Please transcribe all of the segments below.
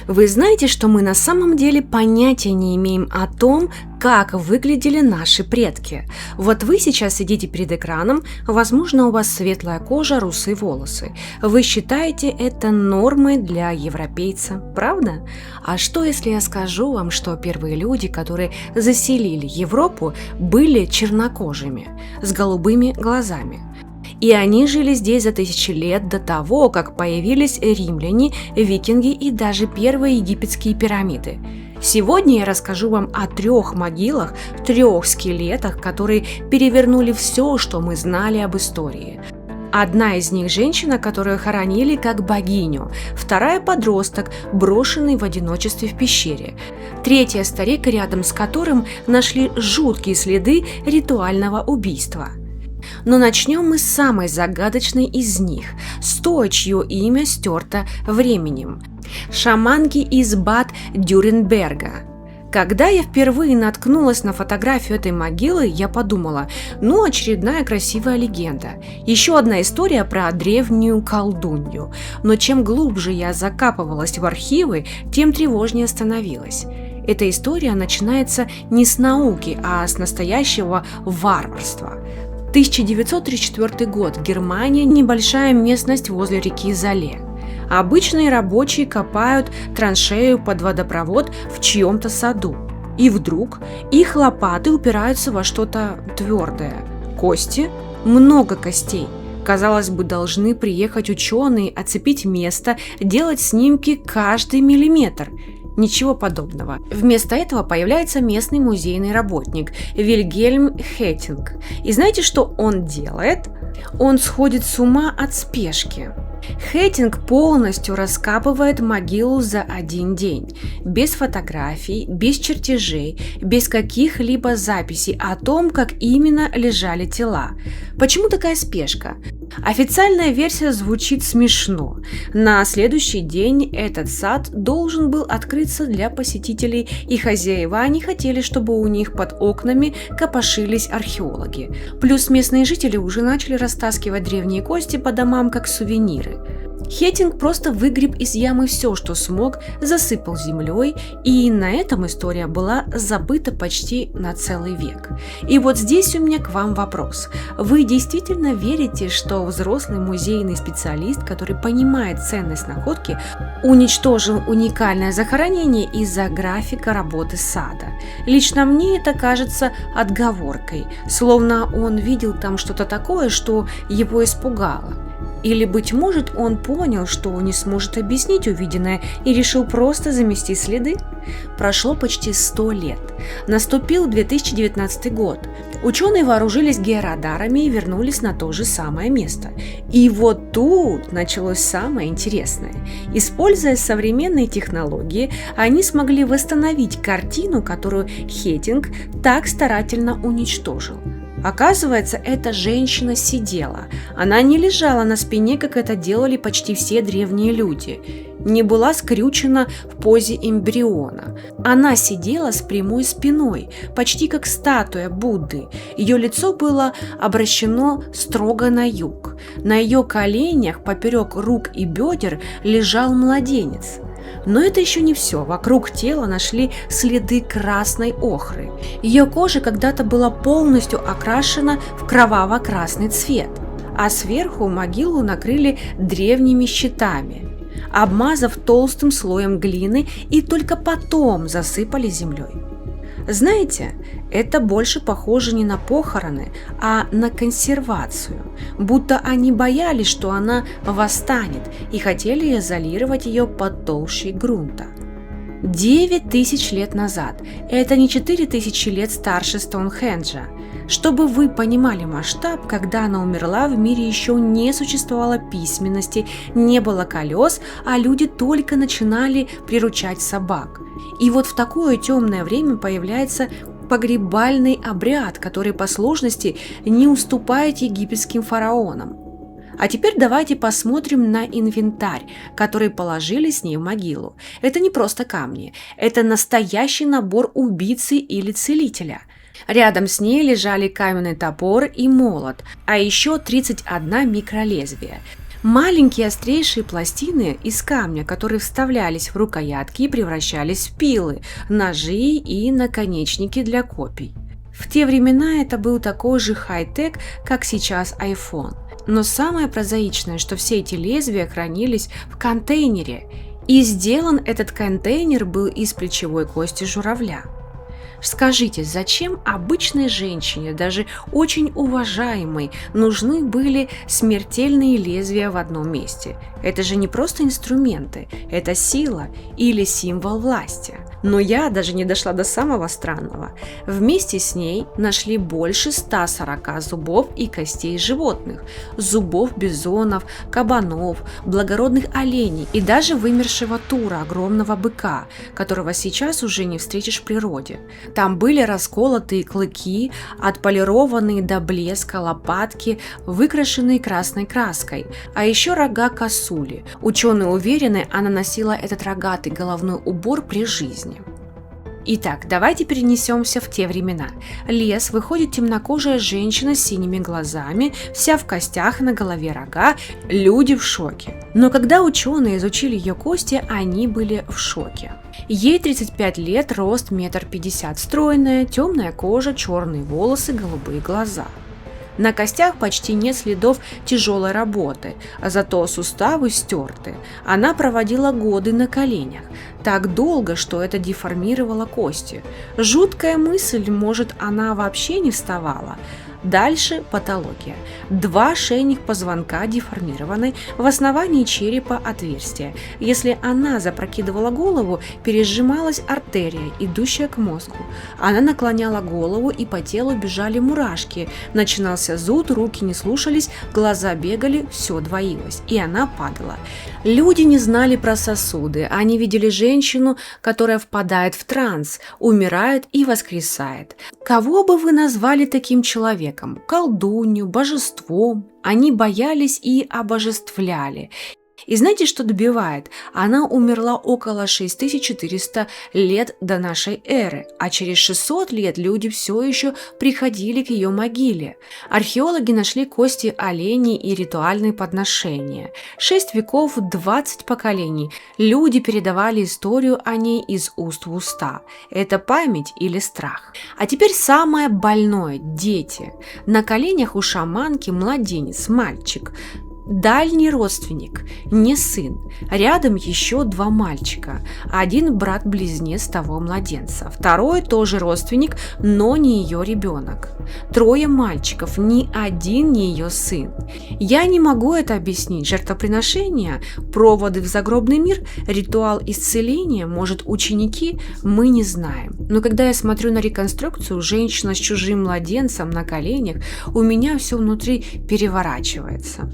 Вы знаете, что мы на самом деле понятия не имеем о том, как выглядели наши предки. Вот вы сейчас сидите перед экраном, возможно, у вас светлая кожа, русые волосы. Вы считаете это нормой для европейца, правда? А что, если я скажу вам, что первые люди, которые заселили Европу, были чернокожими, с голубыми глазами? И они жили здесь за тысячи лет до того, как появились римляне, викинги и даже первые египетские пирамиды. Сегодня я расскажу вам о 3 могилах, 3 скелетах, которые перевернули все, что мы знали об истории. Одна из них женщина, которую хоронили как богиню, вторая подросток, брошенный в одиночестве в пещере, третья старик, рядом с которым нашли жуткие следы ритуального убийства. Но начнем мы с самой загадочной из них, с той, чье имя стерто временем. Шаманки из Бад-Дюренберга. Когда я впервые наткнулась на фотографию этой могилы, я подумала, очередная красивая легенда. Еще одна история про древнюю колдунью. Но чем глубже я закапывалась в архивы, тем тревожнее становилась. Эта история начинается не с науки, а с настоящего варварства. 1934 год, Германия, небольшая местность возле реки Зале. Обычные рабочие копают траншею под водопровод в чьем-то саду. И вдруг их лопаты упираются во что-то твердое. Кости? Много костей. Казалось бы, должны приехать ученые, оцепить место, делать снимки каждый миллиметр. Ничего подобного. Вместо этого появляется местный музейный работник Вильгельм Хеттинг. И знаете, что он делает? Он сходит с ума от спешки. Хеттинг полностью раскапывает могилу за один день, без фотографий, без чертежей, без каких-либо записей о том, как именно лежали тела. Почему такая спешка? Официальная версия звучит смешно. На следующий день этот сад должен был открыться для посетителей, и хозяева не хотели, чтобы у них под окнами копошились археологи. Плюс местные жители уже начали растаскивать древние кости по домам как сувениры. Хеттинг просто выгреб из ямы все, что смог, засыпал землей, и на этом история была забыта почти на целый век. И вот здесь у меня к вам вопрос. Вы действительно верите, что взрослый музейный специалист, который понимает ценность находки, уничтожил уникальное захоронение из-за графика работы сада? Лично мне это кажется отговоркой, словно он видел там что-то такое, что его испугало. Или, быть может, он понял, что не сможет объяснить увиденное и решил просто замести следы? Прошло почти 100 лет. Наступил 2019 год. Ученые вооружились георадарами и вернулись на то же самое место. И вот тут началось самое интересное. Используя современные технологии, они смогли восстановить картину, которую Хеттинг так старательно уничтожил. Оказывается, эта женщина сидела. Она не лежала на спине, как это делали почти все древние люди. Не была скрючена в позе эмбриона. Она сидела с прямой спиной, почти как статуя Будды. Ее лицо было обращено строго на юг. На ее коленях, поперек рук и бедер, лежал младенец. Но это еще не все. Вокруг тела нашли следы красной охры. Ее кожа когда-то была полностью окрашена в кроваво-красный цвет, а сверху могилу накрыли древними щитами, обмазав толстым слоем глины, и только потом засыпали землей. Знаете, это больше похоже не на похороны, а на консервацию, будто они боялись, что она восстанет, и хотели изолировать ее под толщей грунта. 9000 лет назад. Это не 4000 лет старше Стоунхенджа. Чтобы вы понимали масштаб, когда она умерла, в мире еще не существовало письменности, не было колес, а люди только начинали приручать собак. И вот в такое темное время появляется погребальный обряд, который по сложности не уступает египетским фараонам. А теперь давайте посмотрим на инвентарь, который положили с ней в могилу. Это не просто камни, это настоящий набор убийцы или целителя. Рядом с ней лежали каменный топор и молот, а еще 31 микролезвие. Маленькие острейшие пластины из камня, которые вставлялись в рукоятки и превращались в пилы, ножи и наконечники для копий. В те времена это был такой же хай-тек, как сейчас iPhone. Но самое прозаичное, что все эти лезвия хранились в контейнере, и сделан этот контейнер был из плечевой кости журавля. Скажите, зачем обычной женщине, даже очень уважаемой, нужны были смертельные лезвия в одном месте? Это же не просто инструменты, это сила или символ власти. Но я даже не дошла до самого странного. Вместе с ней нашли больше 140 зубов и костей животных, зубов бизонов, кабанов, благородных оленей и даже вымершего тура, огромного быка, которого сейчас уже не встретишь в природе. Там были расколотые клыки, отполированные до блеска лопатки, выкрашенные красной краской, а еще рога косули. Ученые уверены, она носила этот рогатый головной убор при жизни. Итак, давайте перенесемся в те времена. Лес, выходит темнокожая женщина с синими глазами, вся в костях, на голове рога, люди в шоке. Но когда ученые изучили ее кости, они были в шоке. Ей 35 лет, рост 1,50 м, стройная, темная кожа, черные волосы, голубые глаза. На костях почти нет следов тяжелой работы, а зато суставы стерты. Она проводила годы на коленях, так долго, что это деформировало кости. Жуткая мысль, может, она вообще не вставала. Дальше патология. 2 шейных позвонка деформированы, в основании черепа отверстие. Если она запрокидывала голову, пережималась артерия, идущая к мозгу. Она наклоняла голову, и по телу бежали мурашки. Начинался зуд, руки не слушались, глаза бегали, все двоилось, и она падала. Люди не знали про сосуды, они видели женщину, которая впадает в транс, умирает и воскресает. Кого бы вы назвали таким человеком? Колдунью, божеством. Они боялись и обожествляли. И знаете, что добивает? Она умерла около 6400 лет до нашей эры, а через 600 лет люди все еще приходили к ее могиле. Археологи нашли кости оленей и ритуальные подношения. 6 веков, 20 поколений. Люди передавали историю о ней из уст в уста. Это память или страх? А теперь самое больное – дети. На коленях у шаманки младенец, мальчик. Дальний родственник, не сын, рядом еще 2 мальчика, один брат-близнец того младенца, второй тоже родственник, но не ее ребенок. 3 мальчиков, ни один не ее сын. Я не могу это объяснить. Жертвоприношения, проводы в загробный мир, ритуал исцеления, может, ученики, мы не знаем. Но когда я смотрю на реконструкцию, женщина с чужим младенцем на коленях, у меня все внутри переворачивается.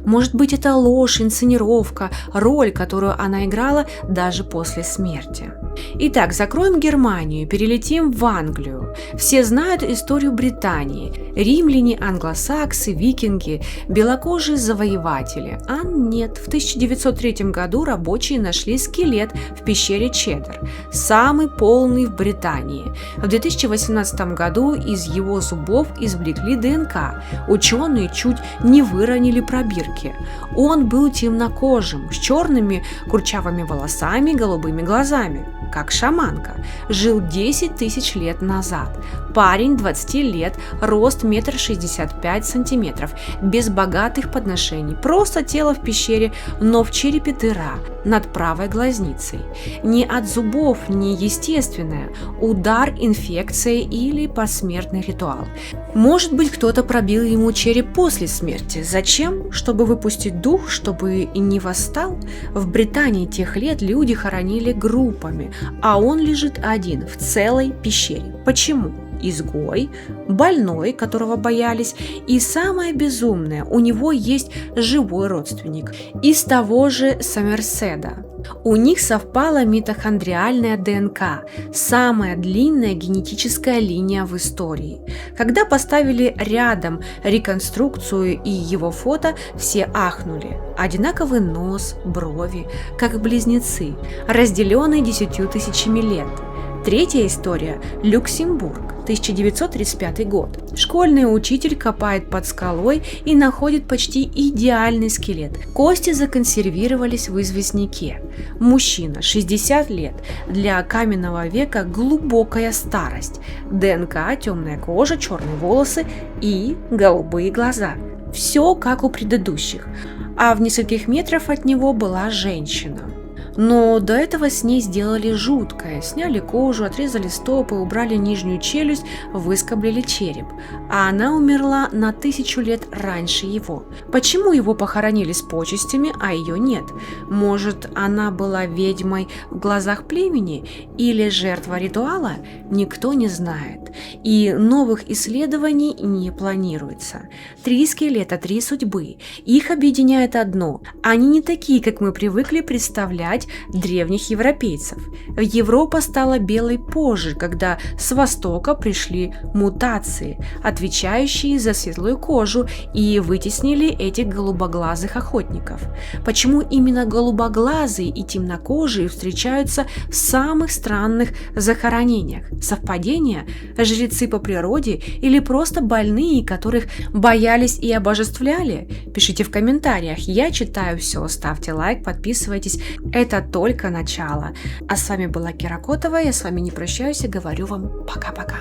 Может быть, это ложь, инсценировка, роль, которую она играла даже после смерти. Итак, закроем Германию, перелетим в Англию. Все знают историю Британии. Римляне, англосаксы, викинги, белокожие завоеватели. А нет, в 1903 году рабочие нашли скелет в пещере Чеддер, самый полный в Британии. В 2018 году из его зубов извлекли ДНК. Ученые чуть не выронили пробирки. Он был темнокожим, с черными курчавыми волосами, голубыми глазами, как шаманка. Жил 10 тысяч лет назад. Парень 20 лет, рост 1,65 м, без богатых подношений, просто тело в пещере, но в черепе дыра над правой глазницей. Не от зубов, не естественное, удар, инфекция или посмертный ритуал. Может быть, кто-то пробил ему череп после смерти. Зачем? Чтобы выпустить дух, чтобы и не восстал? В Британии тех лет люди хоронили группами, а он лежит один в целой пещере. Почему? Изгой, больной, которого боялись, и самое безумное, у него есть живой родственник из того же Сомерседа. У них совпала митохондриальная ДНК, самая длинная генетическая линия в истории. Когда поставили рядом реконструкцию и его фото, все ахнули. Одинаковый нос, брови, как близнецы, разделенные 10 000 лет. Третья история – Люксембург. 1935 год. Школьный учитель копает под скалой и находит почти идеальный скелет. Кости законсервировались в известняке. Мужчина, 60 лет. Для каменного века глубокая старость. ДНК, темная кожа, черные волосы и голубые глаза. Все как у предыдущих. А в нескольких метрах от него была женщина. Но до этого с ней сделали жуткое. Сняли кожу, отрезали стопы, убрали нижнюю челюсть, выскоблили череп. А она умерла на 1000 лет раньше его. Почему его похоронили с почестями, а ее нет? Может, она была ведьмой в глазах племени или жертва ритуала? Никто не знает. И новых исследований не планируется. 3 скелета, 3 судьбы. Их объединяет одно. Они не такие, как мы привыкли представлять древних европейцев. Европа стала белой позже, когда с востока пришли мутации, отвечающие за светлую кожу, и вытеснили этих голубоглазых охотников. Почему именно голубоглазые и темнокожие встречаются в самых странных захоронениях? Совпадение? Жрецы по природе или просто больные, которых боялись и обожествляли? Пишите в комментариях, я читаю все, ставьте лайк, подписывайтесь. Это только начало. А с вами была Кира Котова, я с вами не прощаюсь и говорю вам пока-пока.